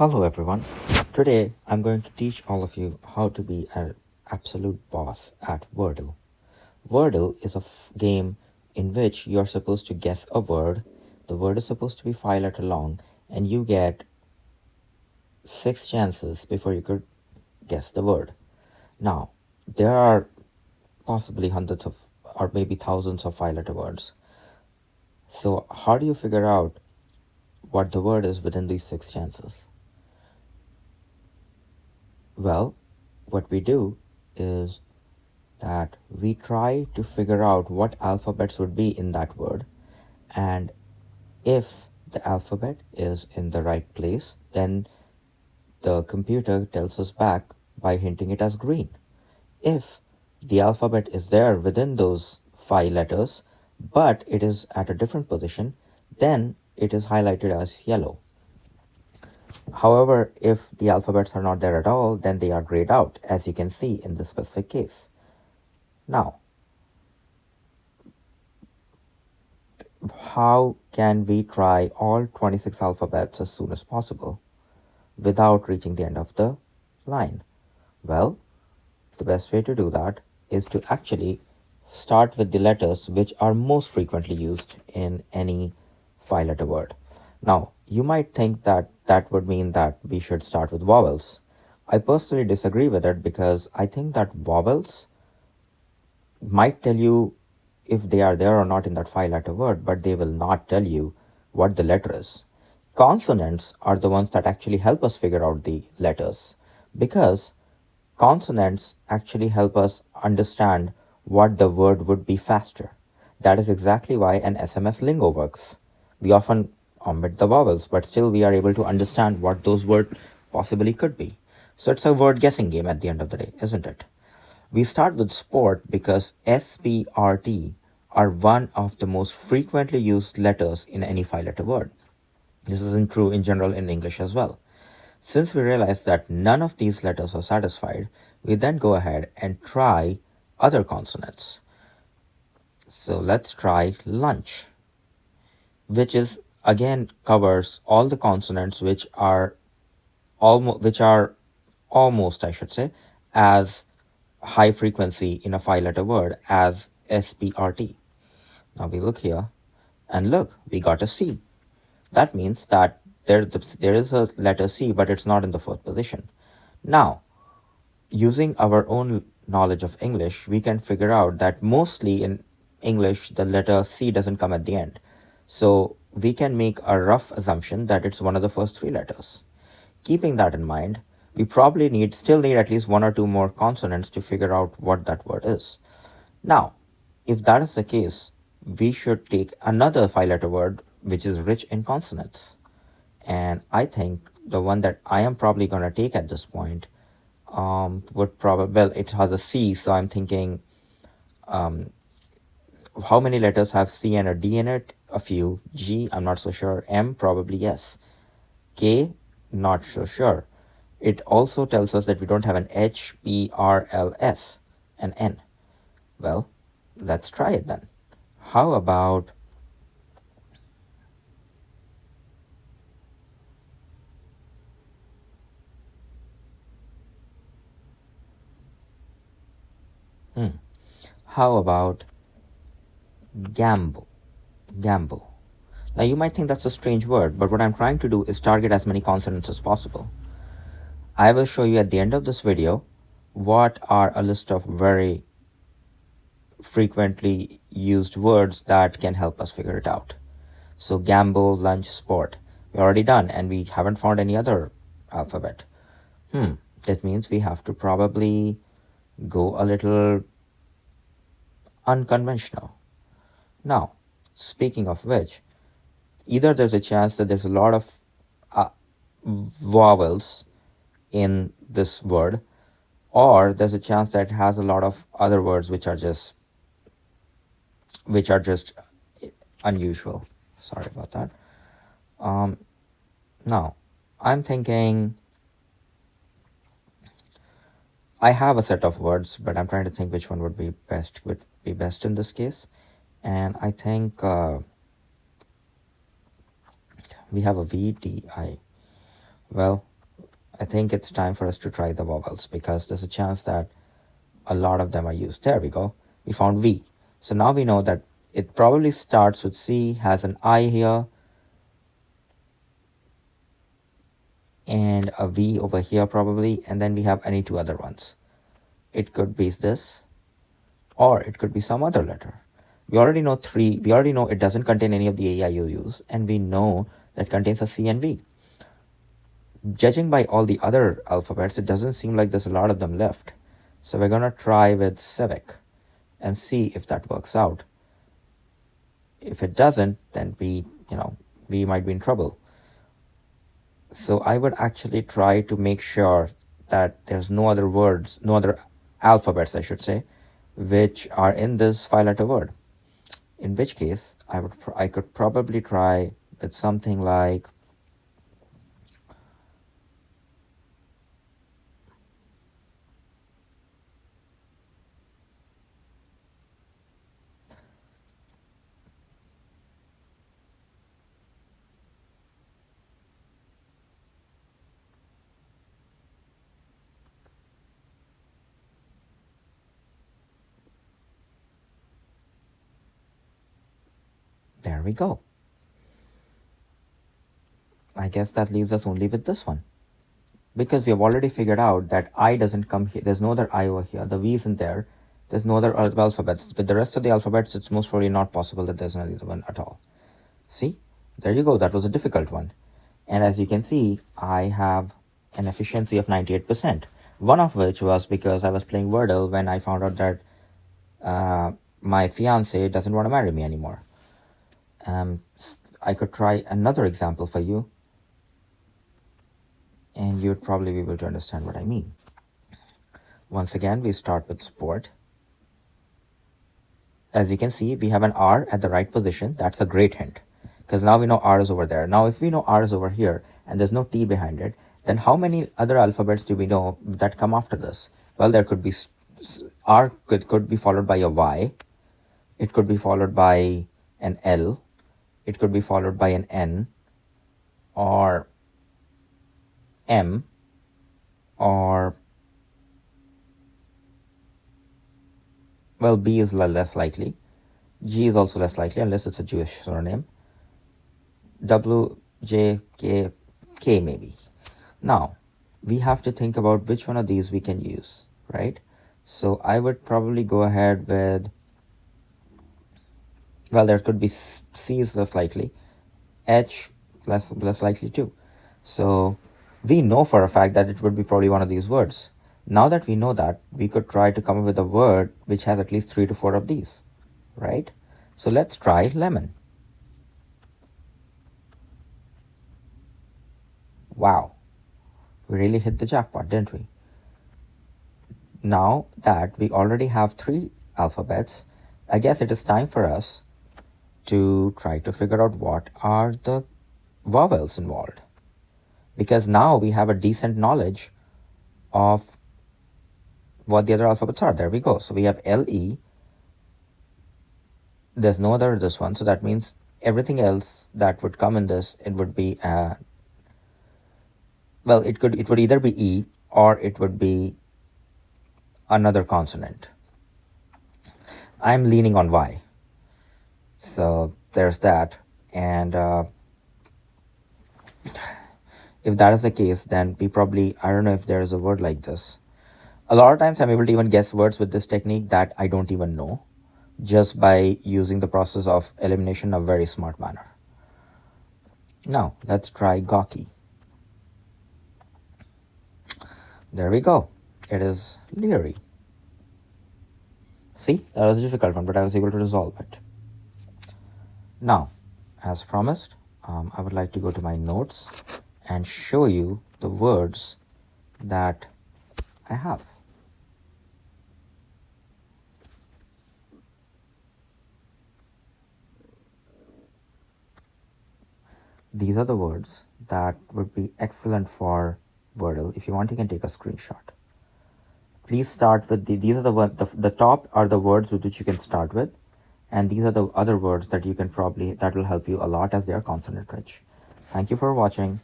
Hello everyone. Today I'm going to teach all of you how to be an absolute boss at Wordle. Wordle is a game in which you're supposed to guess a word. The word is supposed to be 5-letter long and you get 6 chances before you could guess the word. Now, there are possibly hundreds of or maybe thousands of 5-letter words. So how do you figure out what the word is within these 6 chances? Well, what we do is that we try to figure out what alphabets would be in that word, and if the alphabet is in the right place, then the computer tells us back by hinting it as green. If the alphabet is there within those 5 letters, but it is at a different position, then it is highlighted as yellow. However, if the alphabets are not there at all, then they are grayed out, as you can see in this specific case. Now, how can we try all 26 alphabets as soon as possible without reaching the end of the line? Well, the best way to do that is to actually start with the letters which are most frequently used in any 5-letter word. Now, you might think that that would mean that we should start with vowels. I personally disagree with it because I think that vowels might tell you if they are there or not in that 5-letter word, but they will not tell you what the letter is. Consonants are the ones that actually help us figure out the letters, because consonants actually help us understand what the word would be faster. That is exactly why an SMS lingo works. We often omit the vowels, but still we are able to understand what those words possibly could be. So it's a word guessing game at the end of the day, isn't it? We start with sport because SPRT are one of the most frequently used letters in any 5-letter word. This isn't true in general in English as well. Since we realize that none of these letters are satisfied, we then go ahead and try other consonants. So let's try lunch, which is again covers all the consonants which are almost, I should say, as high frequency in a 5-letter word as SPRT. Now we look here and look, we got a C. That means that there is a letter C, but it's not in the 4th position. Now, using our own knowledge of English, we can figure out that mostly in English, the letter C doesn't come at the end. So we can make a rough assumption that it's one of the first 3 letters. Keeping that in mind, we probably still need at least 1 or 2 more consonants to figure out what that word is. Now, if that is the case, we should take another 5-letter word which is rich in consonants. And I think the one that I am probably going to take at this point it has a C, so I'm thinking how many letters have C and a D in it? A few. G, I'm not so sure. M, probably yes. K, not so sure. It also tells us that we don't have an H, P, R, L, S, and N. Well, let's try it then. How about gambo? Gambo. Now you might think that's a strange word, but what I'm trying to do is target as many consonants as possible. I will show you at the end of this video what are a list of very frequently used words that can help us figure it out. So gamble, lunch, sport. We're already done and we haven't found any other alphabet. That means we have to probably go a little unconventional. Now, speaking of which, either there's a chance that there's a lot of vowels in this word, or there's a chance that it has a lot of other words which are just unusual. Sorry about that. Now, I'm thinking I have a set of words, but I'm trying to think which one would be best in this case. And I think we have a V, D, I. Well, I think it's time for us to try the vowels because there's a chance that a lot of them are used. There we go. We found V. So now we know that it probably starts with C, has an I here, and a V over here probably, and then we have any two other ones. It could be this, or it could be some other letter. We already know it doesn't contain any of the AIOUs, and we know that contains a C and V. Judging by all the other alphabets, it doesn't seem like there's a lot of them left. So we're gonna try with civic and see if that works out. If it doesn't, then we might be in trouble. So I would actually try to make sure that there's no other words, no other alphabets, I should say, which are in this five-letter word. In which case, I could probably try with something like there we go. I guess that leaves us only with this one. Because we have already figured out that I doesn't come here. There's no other I over here. The V isn't there. There's no other alphabets. With the rest of the alphabets, it's most probably not possible that there's another one at all. See? There you go. That was a difficult one. And as you can see, I have an efficiency of 98%. One of which was because I was playing Wordle when I found out that my fiance doesn't want to marry me anymore. I could try another example for you, and you'd probably be able to understand what I mean. Once again, we start with sport. As you can see, we have an R at the right position. That's a great hint, because now we know R is over there. Now, if we know R is over here and there's no T behind it, then how many other alphabets do we know that come after this? Well, there could be R could be followed by a Y. It could be followed by an L. It could be followed by an N or M or, well, B is less likely. G is also less likely unless it's a Jewish surname. W, J, K, K maybe. Now, we have to think about which one of these we can use, right? So I would probably go ahead with, well, there could be C is less likely, H less likely too. So we know for a fact that it would be probably one of these words. Now that we know that, we could try to come up with a word which has at least 3 to 4 of these, right? So let's try lemon. Wow, we really hit the jackpot, didn't we? Now that we already have 3 alphabets, I guess it is time for us to try to figure out what are the vowels involved. Because now we have a decent knowledge of what the other alphabets are. There we go. So we have LE. There's no other this one. So that means everything else that would come in this, it would be, well, it would either be E or it would be another consonant. I'm leaning on Y. So there's that. And if that is the case, then we probably, I don't know if there is a word like this. A lot of times I'm able to even guess words with this technique that I don't even know, just by using the process of elimination in a very smart manner. Now, let's try gawky. There we go. It is leery. See, that was a difficult one, but I was able to resolve it. Now, as promised, I would like to go to my notes and show you the words that I have. These are the words that would be excellent for Wordle. If you want, you can take a screenshot. Please start with these are the top are the words with which you can start with, and these are the other words that you can that will help you a lot as they are consonant rich. Thank you for watching.